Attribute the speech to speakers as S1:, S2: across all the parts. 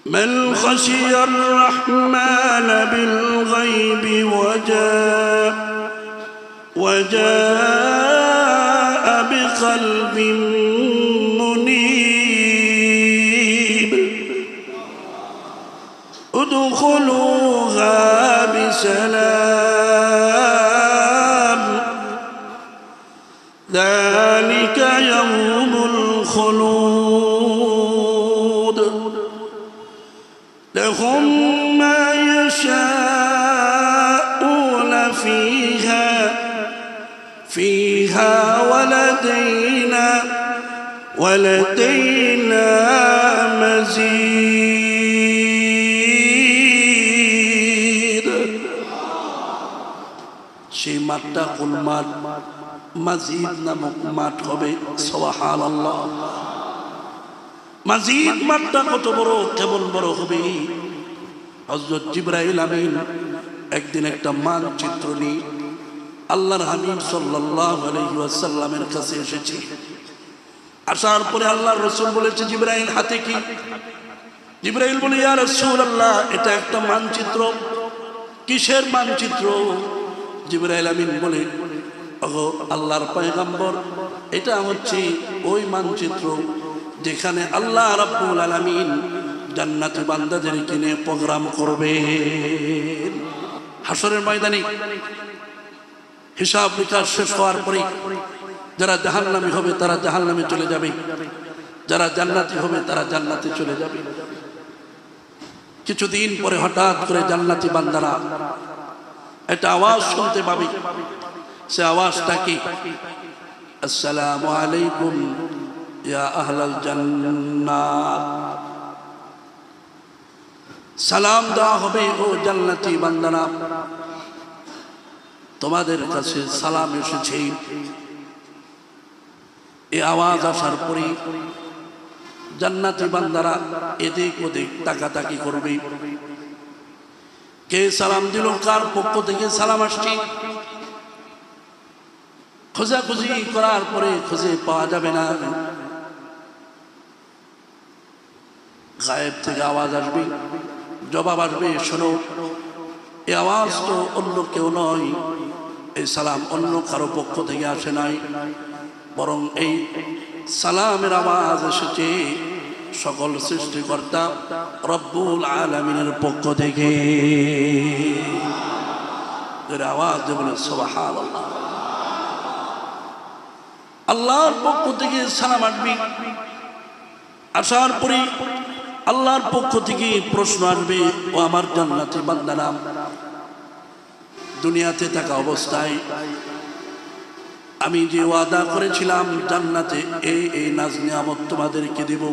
S1: من خشي الرحمن بالغيب وجاء بقلب منيب ادخلوها بسلام ذلك يوم الخلود لهم ما يشاءون فيها ولدينا مزيد সেই মাঠটা কোন মাঠ? মাজিদ নামক মাঠ হবে। সুবহানাল্লাহ। মাজিদ মাঠটা কত বড়, কেমন বড় হবে? হযরত জিবরাইল আমিন একদিন একটা মানচিত্র নিয়ে আল্লাহর হাবিব সাল্লাল্লাহু আলাইহি ওয়াসাল্লামের কাছে এসেছে। আসার পরে আল্লাহর রাসূল বলেছে, জিবরাইল হাতে কি? জিবরাইল বলে, ইয়া রাসূলুল্লাহ, এটা একটা মানচিত্র। কিসের মানচিত্র? জিবরাইল আমিন বলে, ওগো আল্লাহর পয়গম্বর, এটা হচ্ছে ওই মানচিত্র যেখানে আল্লাহ রাব্বুল আলামিন জান্নাতি বান্দাদেরকে নিয়ে প্রোগ্রাম করবে। হাসরের ময়দানে হিসাব নিকাশ শেষ হওয়ার পরে যারা জাহান্নামী হবে তারা জাহান্নামে চলে যাবে, যারা জান্নাতি হবে তারা জান্নাতে চলে যাবে। কিছুদিন পরে হঠাৎ করে জান্নাতি বান্দারা একটা আওয়াজ শুনতে পাবে। সে আওয়াজটা কি? আসসালামু আলাইকুম ইয়া আহলাল জান্নাত। সালাম দেওয়া হবে, ও জান্নাতি বান্দারা, তোমাদের কাছে সালাম এসেছে। এই আওয়াজ আসার পরে জান্নাতি বান্দারা এদিক ওদিক তাকাতাকি করবে। কে সালাম দিল, কার পক্ষ থেকে সালাম আসছে? খোঁজাখুঁজি করার পরে খুঁজে পাওয়া যাবে না। গায়েব থেকে আওয়াজ আসবে, জবাব আসবে, শোনো, এই আওয়াজ তো অন্য কেউ নয়, এই সালাম অন্য কারো পক্ষ থেকে আসে নাই, বরং এই সালামের আওয়াজ এসেছে সকল সৃষ্টিকর্তা রব্বুল আলামিনের পক্ষ থেকে। এর আওয়াজ বলে সুবহানাল্লাহ। আল্লাহর পক্ষ থেকে সালাম আসবে। আসার পরে আল্লাহর পক্ষ থেকে প্রশ্ন আসবে, ও আমার জান্নাতি বান্দারা, দুনিয়াতে থাকা অবস্থায় আমি যে ওয়াদা করেছিলাম জান্নাতে এই এই নাজ নিয়ামত তোমাদেরকে দেব,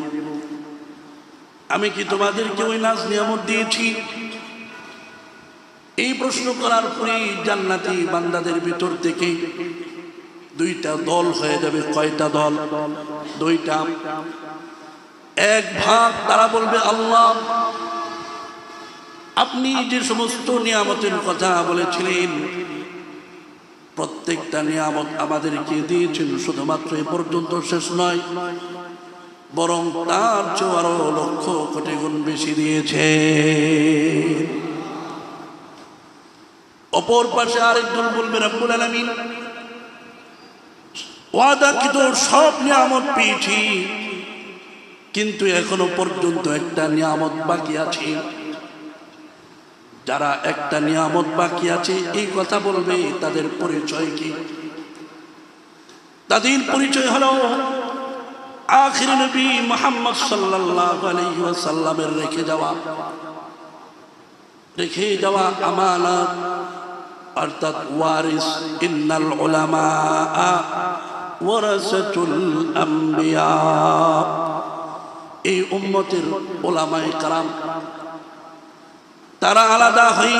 S1: আমি কি তোমাদেরকে ওই নাজ নিয়ামত দিয়েছি? এই প্রশ্ন করার পরে জান্নাতি বান্দাদের ভিতর থেকে দুইটা দল হয়ে যাবে। কয়টা দল? দুইটা। এক ভাগ তারা বলবে, আল্লাহ, আপনি যে সমস্ত নিয়ামতের কথা বলেছিলেন প্রত্যেকটা নিয়ামত আমাদেরকে দিয়েছেন, শুধুমাত্র এ পর্যন্ত শেষ নয়, বরং তার চেয়ে আরো লক্ষ কোটি গুণ বেশি দিয়েছে। অপর পাশে আরেকজন বলবে, রব্বুল আলামিন, ওয়াদাকৃত সব নিয়ামত পেয়েছি, কিন্তু এখনো পর্যন্ত একটা নিয়ামত বাকি আছে। যারা একটা নিয়ামত বাকি আছে এই কথা বলবে, তাদের পরিচয় কি? তাদের পরিচয় হলো আখির নবী মুহাম্মদ সাল্লাল্লাহু আলাইহি ওয়াসাল্লামের রেখে যাওয়া আমানত, অর্থাৎ ওয়ারিস। ইন্নাল উলামা ওয়ারাসাতুল আম্বিয়া। এই উম্মতের উলামায়ে কেরাম তারা আলাদা হয়ে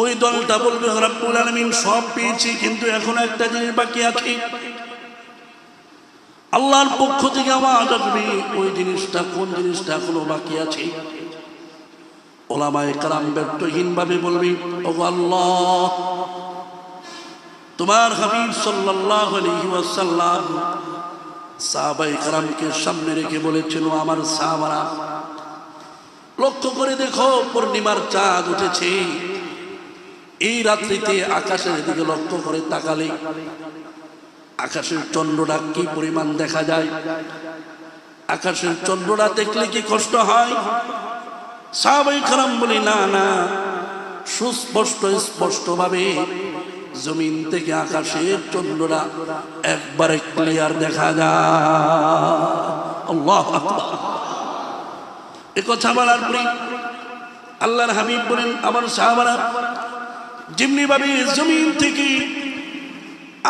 S1: ওই দলটা বলবে, রব্বুল আলামিন সব পেয়েছি, কিন্তু এখন একটা জিনিস বাকি আছে। আল্লাহর পক্ষ থেকে আওয়াজ আসবে, ওই জিনিসটা কোন? জিনিসটা এখনো বাকি আছে। উলামায়ে কেরাম ব্যর্থহীন ভাবে বলবে, ওগো আল্লাহ, তোমার হাবিব সাল্লাল্লাহু আলাইহি ওয়াসাল্লাম সাহাবায়ে কেরামকে সামনে রেখে বলেছেন, ও আমার সাহাবারা, লক্ষ্য করে দেখো পূর্ণিমার চাঁদ উঠেছে। এই রাত্রিতে আকাশের দিকে লক্ষ্য করে তাকালে আকাশের চন্দ্রটা কি পরিমাণ দেখা যায়। আকাশের চন্দ্রটা দেখলে কি কষ্ট হয়? সাহাবায়ে কেরাম বলে না না, সুস্পষ্ট স্পষ্ট ভাবে জমিন থেকে আকাশের চন্দ্রটা একবারে ক্লিয়ার দেখা যায়। আল্লাহু আকবার। এ কথা বলার পরে আল্লাহর হাবিব বলেন, আমার সাহাবারা যেমনি ভাবে জমিন থেকে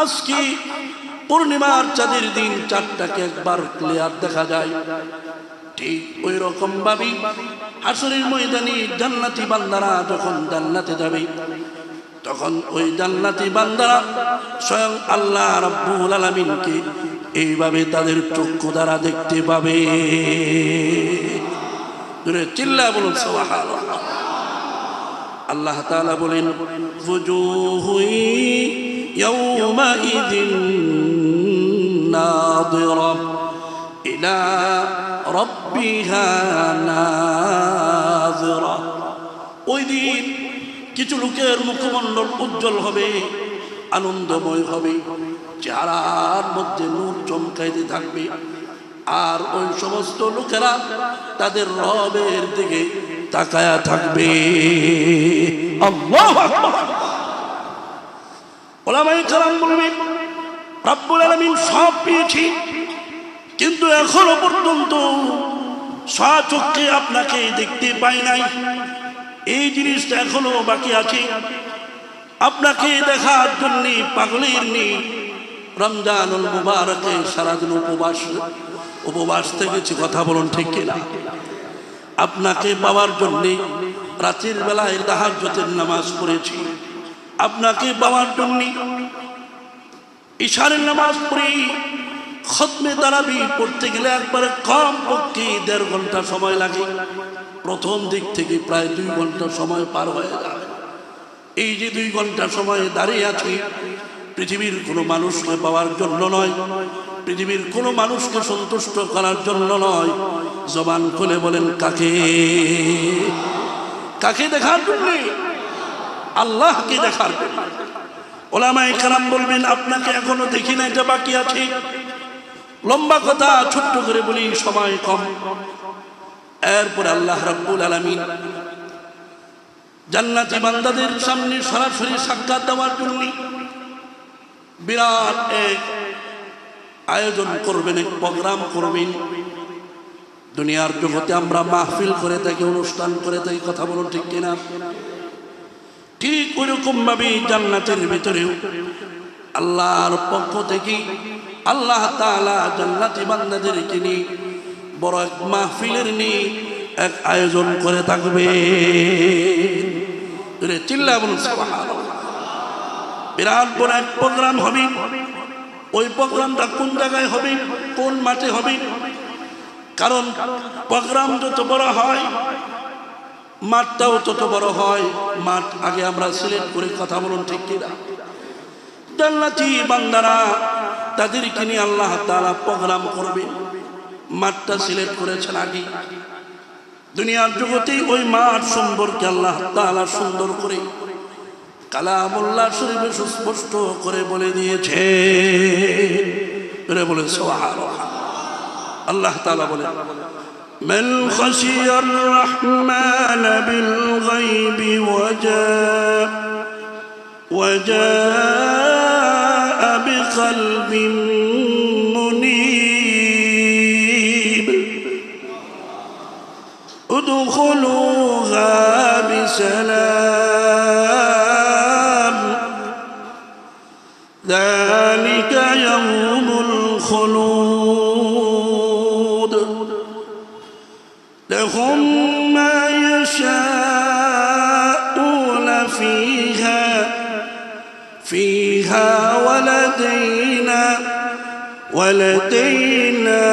S1: আজকে পূর্ণিমার চাঁদের দিন চাঁদটাকে একবার ক্লিয়ার দেখা যায়, ঠিক ওই রকম ভাবে হাসরের ময়দানে জান্নাতি বান্দারা যখন জান্নাতে যাবে তখন ওই জান্নাতি বান্দারা স্বয়ং আল্লাহ রাব্বুল আলামিনকে এইভাবে তাদের চক্ষু দ্বারা দেখতে পাবে। চিল্লা বলুন সুবহানাল্লাহ। আল্লাহ তাআলা বলেন, ফুজুহু ইয়াওমাইযিন নাযিরা ইলা রাব্বিহা নাযিরা। ওই দিন কিছু লোকের মুখমণ্ডল উজ্জ্বল হবে, আনন্দময় হবে, চেহারার মধ্যে নূর চমকাইতে থাকবে। আর ওই সমস্ত লোকেরা তাদের রবের দিকে তাকায়া থাকবে। আল্লাহু আকবার। উলামায়ে কেরাম বলবেন, রব্বুল আলামিন সব পেয়েছি, কিন্তু এখনো পর্যন্ত স্বচক্ষে আপনাকে দেখতে পাই নাই। এই জিনিসটা এখনো বাকি আছে। আপনাকে দেখার জন্য পাগলের নেই রমজানুল মুবারকে সারাদিন উপবাস থেকেছি। কথা বলুন ঠিক কিনা? আপনাকে পাওয়ার জন্য রাতের বেলায় তাহাজ্জুদের নামাজ পড়েছি। আপনাকে পাওয়ার জন্য ইশারের নামাজ পড়ি। খতমে তারাবি পড়তে গেলে একবারে কম পক্ষে 1.5 ঘন্টা সময় লাগে। প্রথম দিক থেকে প্রায় 2 ঘন্টা সময় পার হয়ে যায়। এই যে 2 ঘন্টা সময় দাঁড়িয়ে আছি, পৃথিবীর কোনো মানুষকে পাওয়ার জন্য নয়, পৃথিবীর কোনো মানুষকে সন্তুষ্ট করার জন্য নয়। জবান খুলে বলেন, কাকে? কাকে দেখার জন্য? আল্লাহকে দেখার জন্য। উলামায়ে কেরাম বলবেন, আপনাকে এখনো দেখি না, এটা বাকি আছে। লম্বা কথা ছোট্ট করে বলি, সময় কম। এরপর আল্লাহ রাব্বুল আলামিন জান্নাতি বান্দাদের সামনে সরাসরি সাক্ষাৎ দেওয়ার জন্য বিরাট এক আয়োজন করবেন, এক প্রোগ্রাম করবেন। দুনিয়ার জগতে আমরা মাহফিল করে থাকি, অনুষ্ঠান করে থাকি। কথা বলুন ঠিক কিনা? ঠিক ওইরকম ভাবে জান্নাতের ভিতরেও আল্লাহর পক্ষ থেকে আল্লাহ তাআলা জান্নাতি বান্দাদেরকে নিয়ে বড় এক মাহফিলের নিয়ে এক আয়োজন করে থাকবে। চিল্লা বলুন সুবহানাল্লাহ। বিরাট বড় এক প্রোগ্রাম হবে। ওই প্রোগ্রামটা কোন জায়গায় হবে, কোন মাঠে হবে? কারণ প্রোগ্রাম যত বড় হয় মাঠটাও তত বড় হয়। মাঠ আগে আমরা সিলেক্ট করে, কথা বলুন ঠিক কিনা? জান্নাতি বান্দারা তাদেরকে নিয়ে আল্লাহ তাআলা প্রোগ্রাম করবে। মাঠটা সিলেক্ট করেছেন আগে। দুনিয়ার জগতে ওই মাঠ সম্পর্কে আল্লাহ তাআলা সুন্দর করে কালামুল্লাহ শরীফে সুস্পষ্ট করে বলে দিয়েছে। বলে সুবহানাল্লাহ। আল্লাহ তাআলা বলে, মান খাশিয়ার রহমান বিল গায়বি ওয়াজা বিকলবিন মুনীব উদখুলুহা বিসালাম যালিকা ইয়াউমুল খুলুদ لهم ما يشاءون فيها ولدينا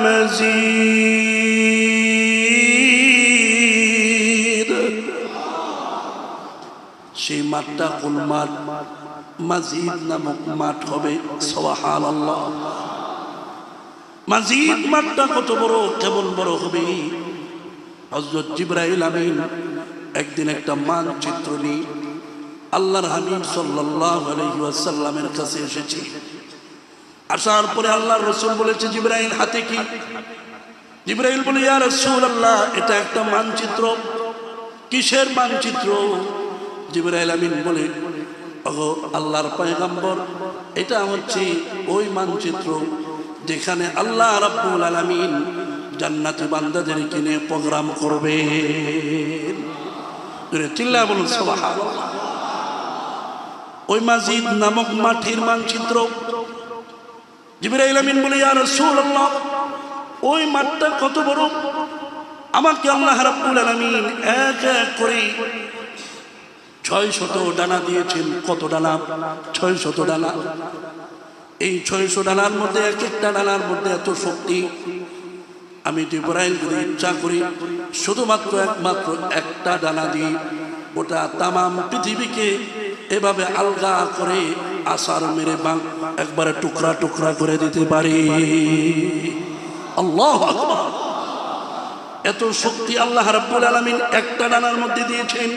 S1: مزيد। সেই মাঠটা কোন মাঠ? মাজিদ নামক মাঠ হবে। সুবহানাল্লাহ। মাজিদ মাঠটা কত বড়, কেমন বড় হবে? হযরত জিবরাইল আমিন একদিন একটা মানচিত্র নিয়ে আল্লাহর হাবিব সাল্লাল্লাহু আলাইহি ওয়াসাল্লামের কাছে এসেছে। আসার পরে আল্লাহর রাসূল বলেছে, জিবরাইল হাতে কি? জিবরাইল বলে, ইয়া রাসূলুল্লাহ, এটা একটা মানচিত্র। কিসের মানচিত্র? জিবরাইল আমিন বলে, ওগো আল্লাহর পয়গম্বর, এটা হচ্ছে ওই মানচিত্র যেখানে আল্লাহ রাব্বুল আলামিন জান্নাতি বান্দাদেরকে নিয়ে প্রোগ্রাম করবে। চিল্লায়া বলুন সুবহানাল্লাহ। ওই মাজিদ নামক মাঠের মানচিত্র। জিবরাইল আমিন বলে, ইয়া রাসূলুল্লাহ, ওই মাঠটা কত বড়! আমাকে আল্লাহ রাব্বুল আলামিন এক এক করে 600 ডানা দিয়েছেন। কত ডানা? 600 ডানা। এই 600 ডানার মধ্যে এক একটা ডানার মধ্যে এত শক্তি, আমি জিবরাইল যদি ইচ্ছা করি শুধুমাত্র একমাত্র একটা ডানা দিয়ে ওটা তামাম পৃথিবীকে এভাবে আলগা করে আসার মেরে একবারে টুকরা টুকরা করে দিতে পারি। আল্লাহু আকবার! এত শক্তি আল্লাহ রাব্বুল আলামিন একটা ডানার মধ্যে দিয়েছেন।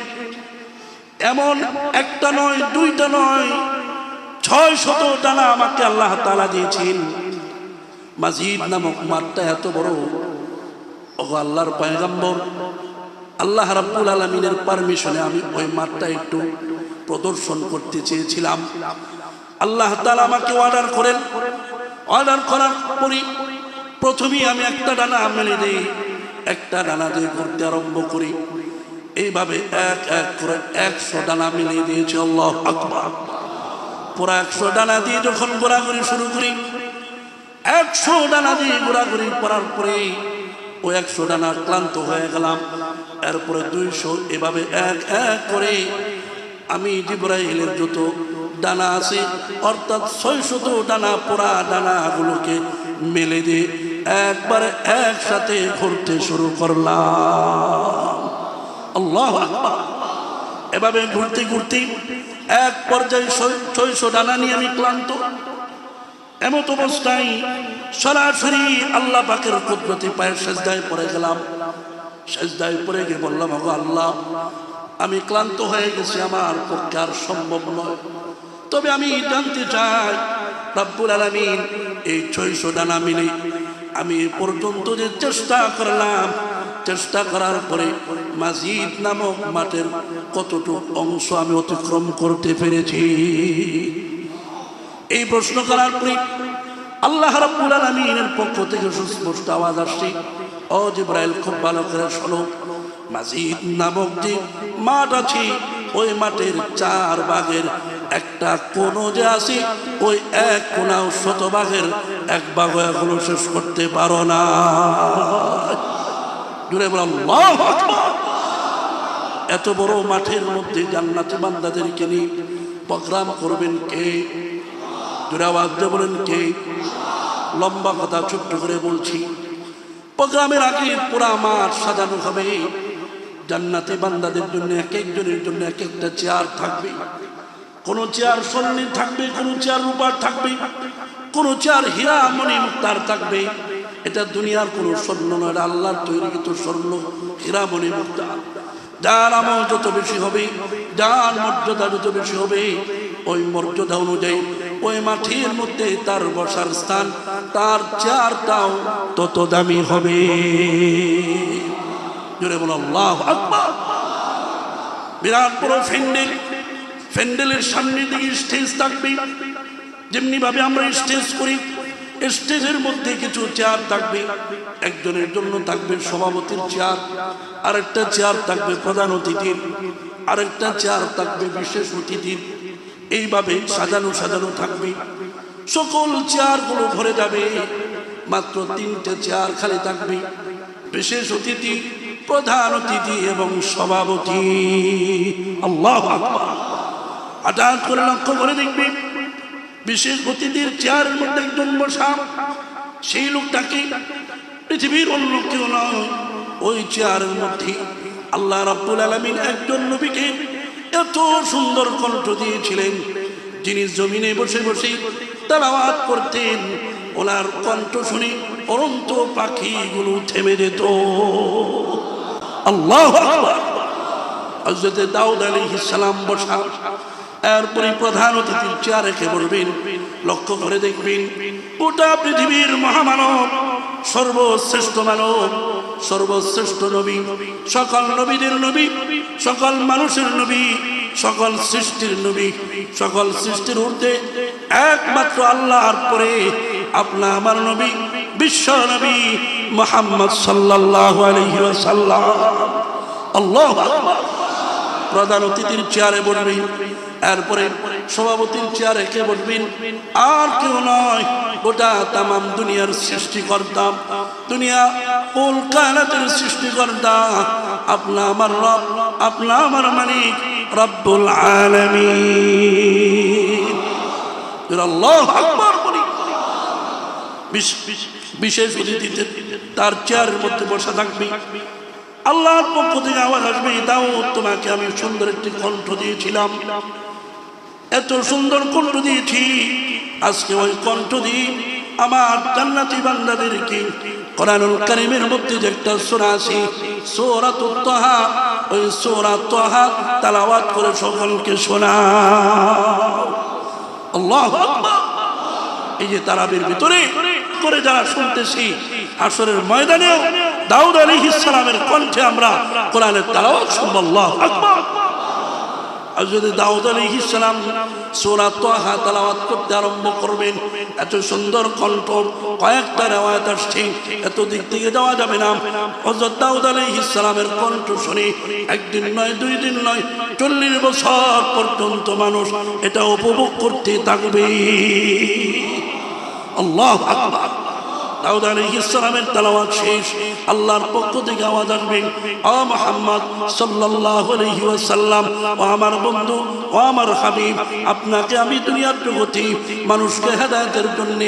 S1: এমন একটা নয়, দুইটা নয়, 600 ডানা আমাকে আল্লাহ তাআলা দিয়েছেন। মাজিদ নামক মাঠটা এত বড়। ওগো আল্লাহর পয়গম্বর, আল্লাহ রাব্বুল আলামিনের পারমিশনে আমি ওই মাঠটা একটু প্রদর্শন করতে চেয়েছিলাম। আল্লাহ তাআলা আমাকে অর্ডার করেন। অর্ডার করার পরে প্রথমেই আমি একটা ডানা মেলে দিই, একটা ডানা দিয়ে ঘুরতে আরম্ভ করি। এইভাবে এক এক করে 100 ডানা মিলিয়ে দিয়েছে। আল্লাহু আকবার! পুরা 100 ডানা দিয়ে যখন ঘোরাঘুরি শুরু করি, 100 ডানা দিয়ে ঘোরাঘুরি করার পরে ওই 100 ডানা ক্লান্ত হয়ে গেলাম। এরপরে 200, এভাবে এক এক করে আমি জিবরাইলের যত ডানা আছে অর্থাৎ 600 ডানা, পুরা ডানাগুলোকে মেলে দিয়ে একবারে একসাথে ঘুরতে শুরু করলাম। আল্লাহু আকবার! এভাবে ঘুরতে ঘুরতে এক পর্যায়ে 600 ডানা নিয়ে আমি ক্লান্ত। এমত অবস্থায় সরাসরি আল্লাহ পাকের কুদরতি পায়ের সেজদায় পড়ে গেলাম। সেজদায় পড়ে গিয়ে বললাম, ওগো আল্লাহ, আমি ক্লান্ত হয়ে গেছি, আমার পক্ষে আর সম্ভব নয়। তবে আমি জানতে চাই, রব্বুল আলামিন এই 600 ডানা মিলে আমি এ পর্যন্ত যে চেষ্টা করলাম, চেষ্টা করার পরে মাজিদ নামক মাঠের কতটুকু অংশ আমি অতিক্রম করতে পেরেছি? এই প্রশ্ন করার পরে আল্লাহ রাব্বুল আলামিনের পক্ষ থেকে সুস্পষ্ট আওয়াজ আসছে, ও জিবরাইল, খুব ভালো করে শোনো। মাজিদ নামক যে মাঠ আছে, ওই মাঠের 4 ভাগের একটা কোণ যে আছে, ওই এক কোণাও 100 ভাগের 1 ভাগ এখনো শেষ করতে পারো না। জুড়ে বল আল্লাহু আকবার! এত বড় মাঠের মধ্যে জান্নাতি বান্দাদেরকে নিয়ে প্রোগ্রাম করবেন কে? জোরে আওয়াজ দিয়ে বলেন কে? লম্বা কথা ছোট্ট করে বলছি। প্রোগ্রামের আগে পুরা মাঠ সাজানো হবে। জান্নাতি বান্দাদের জন্য এক একজনের জন্য এক একটা চেয়ার থাকবে। কোন চেয়ার স্বর্ণের থাকবে, কোন চেয়ার রূপার থাকবে, কোন চেয়ার হীরা মণি মুক্তার থাকবে। এটা দুনিয়ার কোন স্বর্ণ নয়, আল্লাহর তৈরিকৃত স্বর্ণ, হীরা মণি মুক্তা। যার আমল যত বেশি হবে, যার মর্যাদা যত বেশি হবে, ওই মর্যাদা অনুযায়ী ওই মাঠের মধ্যে তার বসার স্থান, তার চেয়ারটাও তত দামি হবে। জোরে বলো আল্লাহু আকবার! বিরাট বড় প্যান্ডেল, প্যান্ডেলের সামনের দিকে স্টেজ থাকবে। যেমনি ভাবে আমরা স্টেজ করি, স্টেজের মধ্যে কিছু চেয়ার থাকবে। একজনের জন্য থাকবে সভাপতির চেয়ার, আরেকটা চেয়ার থাকবে প্রধান অতিথির, আরেকটা চেয়ার থাকবে বিশেষ অতিথির। এইভাবে সাজানো সাজানো থাকবে। সকল চেয়ারগুলো ভরে যাবে, মাত্র 3টে চেয়ার খালি থাকবে। বিশেষ অতিথি, প্রধান অতিথি এবং সভাপতি। আল্লাহু আকবার! হঠাৎ করে লক্ষ্য করে দেখবে, বিশেষ অতিথির চেয়ারের মধ্যে একজন বসা। সেই লোকটাকে পৃথিবীর অন্য কেউ নয়, ওই চেয়ারের মধ্যে আল্লাহ রাব্বুল আলামিন একজন নবীকে এত সুন্দর কণ্ঠ দিয়েছিলেন, যিনি জমিনে বসে বসে তেলাওয়াত করতেন। ওনার কণ্ঠ শুনে অনন্ত পাখিগুলো থেমে যেত। আল্লাহু আকবার। হযরত দাউদ আলাইহিস সালাম বসা, এরপরে প্রধান অতিথির চেয়ারে কে বলবেন, লক্ষ্য করে দেখবেন গোটা পৃথিবীর মহামানব, সর্বশ্রেষ্ঠ মানব, সর্বশ্রেষ্ঠ নবী, সকল নবীদের নবী, সকল মানুষের নবী, সকল সৃষ্টির নবী, সকল সৃষ্টির ঊর্ধ্বে একমাত্র আল্লাহর পরে আপনা আমার নবী, বিশ্ব নবী মুহাম্মদ সাল্লাল্লাহু আলাইহি ওয়াসাল্লাম। আল্লাহু আকবার। প্রধান অতিথির চেয়ারে বসবেন, এরপরে সভাপতির চেয়ারে কে বসবেন? আর কেউ নয়, গোটা তামাম দুনিয়ার সৃষ্টিকর্তা, দুনিয়া কুল কায়নাতের সৃষ্টিকর্তা, আপনা আমার রব, আপনা আমার মালিক রব্বুল আলামিন। আল্লাহু আকবার বলি। বিশেষ অতিথিতে তার চেয়ারের মধ্যে বসে থাকবে, আল্লাহর পক্ষ থেকে আওয়াজ আসবে, দাউদ তোমাকে আমি সুন্দর একটি কণ্ঠ দিয়েছিলাম, এত সুন্দর কণ্ঠ দিয়েছি, আজকে ওই কণ্ঠ দিয়ে আমার জান্নাতি বান্দাদেরকে কোরআনুল কারীমের মধ্যে যে একটা সূরা আছে সূরাতুত তাহা, ওই সূরা তাহা তেলাওয়াত করে সকলকে শোনাও। আল্লাহু আকবার। এই যে তারাবির ভিতরে করে যারা শুনতেছি, হাসরের ময়দানেও দাউদ আলাইহিস সালামের কণ্ঠে আমরা কোরআনের তেলাওয়াত শুনবো। আল্লাহু আকবার। আর যদি দাউদ আলাইহিস সালাম সূরা তাহা তেলাওয়াত করতে আরম্ভ করবেন, এত সুন্দর কণ্ঠ, কয়েকটা রিওয়ায়াত আসছে, এত দিক থেকে যাওয়া যাবে না। হযরত দাউদ আলাইহিস সালামের কণ্ঠ শুনে একদিন নয়, দুই দিন নয়, 40 বছর পর্যন্ত মানুষ এটা উপভোগ করতে থাকবে। আল্লাহু আকবার। দাউদ আলাইহিস সালামের তেলাওয়াত শেষ, আল্লাহর পক্ষ থেকে আওয়াজ আসবে, ও মুহাম্মদ সাল্লাল্লাহু আলাইহি ওয়াসাল্লাম, ও আমার বন্ধু, ও আমার হাবিব, আপনাকে আমি দুনিয়ার জগতে মানুষকে হেদায়েতের জন্য,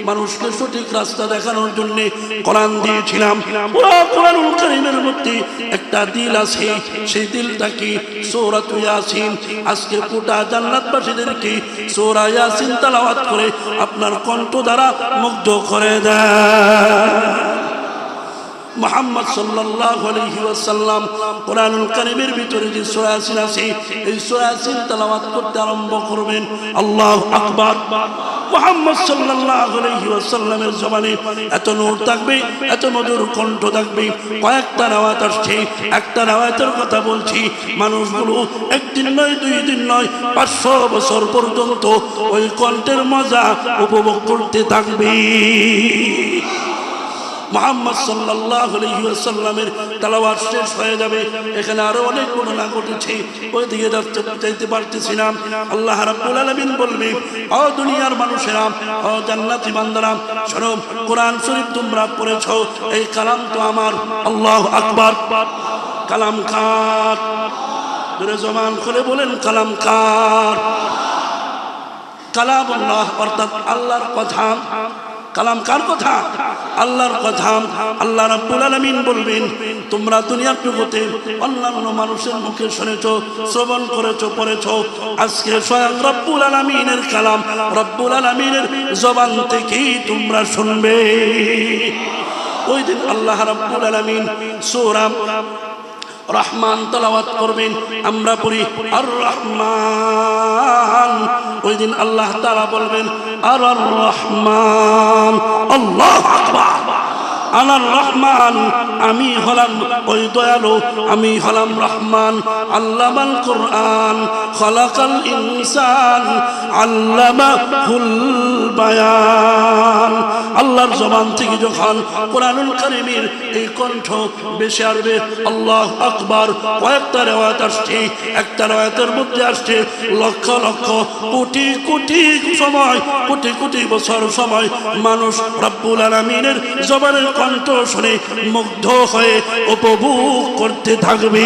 S1: মানুষকে সঠিক রাস্তা দেখানোর জন্য কোরআন দিয়েছিলাম। পুরো কোরআনুল কারীমের মধ্যে একটা দিল আছে, সেই দিলটা কি? সূরাতুল ইয়াসিন। আজকে গোটা জান্নাতবাসীদেরকে সূরা ইয়াসিন তেলাওয়াত করে আপনার কণ্ঠ দ্বারা মুগ্ধ করে দেয়। মুহাম্মদ সাল্লাল্লাহু আলাইহি ওয়াসাল্লাম কোরআনুল কারীমের ভিতরে যে সূরা ইয়াসিন আছে, এই সূরা ইয়াসিন তেলাওয়াত করতে আরম্ভ করবেন। আল্লাহু আকবার। মুহাম্মদ সাল্লাল্লাহু আলাইহি ওয়াসাল্লামের জবানে এত নূর থাকবে, এত মধুর কণ্ঠ থাকবে। কয়েকটা রিওয়ায়াত আসছে, একটা রিওয়ায়াতের কথা বলছি, মানুষগুলো একদিন নয়, দুই দিন নয়, 500 বছর পর্যন্ত ওই কণ্ঠের মজা উপভোগ করতে থাকবে। মুহাম্মদ সাল্লাল্লাহু আলাইহি ওয়াসাল্লামের তেলাওয়াত শেষ হয়ে যাবে, এখানে আরো অনেক ঘটনা ঘটেছে, ওই দিকে যাইতে পারতেছি না। আল্লাহ রাব্বুল আলামিন বলবে, ও দুনিয়ার মানুষেরা, ও জান্নাতি বান্দারা, শোনো, কোরআন শরীফ তোমরা পড়েছো, এই কালাম তো আমার। আল্লাহু আকবার। কালাম কার? জোরে জবান খুলে বলেন, কালাম কার? কালামুল্লাহ, অর্থাৎ আল্লাহর কথা। কালাম কার কথা? আল্লাহর কথা। আল্লাহ রাব্বুল আলামিন বলবেন, তোমরা দুনিয়ার জগতে অন্যান্য মানুষের মুখে শুনেছো, শ্রবণ করেছো, পড়েছো, আজকে স্বয়ং রব্বুল আলামিনের কালাম, রব্বুল আলামিনের জবান থেকেই তোমরা শুনবে। ওই দিন আল্লাহ রাব্বুল আলামিন সূরা রহমান তেলাওয়াত করবেন, আমরা পড়ি আর রহমান। ওই দিন আল্লাহ তাআলা বলবেন, আর রহমান। আল্লাহু আকবার। আনার রহমান, আমি হলাম ওই দয়ালু, আমি হলাম রহমান। আল্লামাল কোরআন, খালাকাল ইনসান, আল্লামাহুল বায়ান। আল্লাহর জবান থেকে যখন কোরআনুল কারীমের এই কণ্ঠ বেশি আসবে, আল্লাহু আকবার। কয়েকটা রিওয়ায়াত আসছে, একটা রিওয়ায়াতের মধ্যে আসছে লক্ষ লক্ষ কোটি কোটি সময়, কোটি কোটি বছর সময় মানুষ রব্বুল আলামিনের জবানের কণ্ঠ শুনে মুগ্ধ হয়ে উপভোগ করতে থাকবে।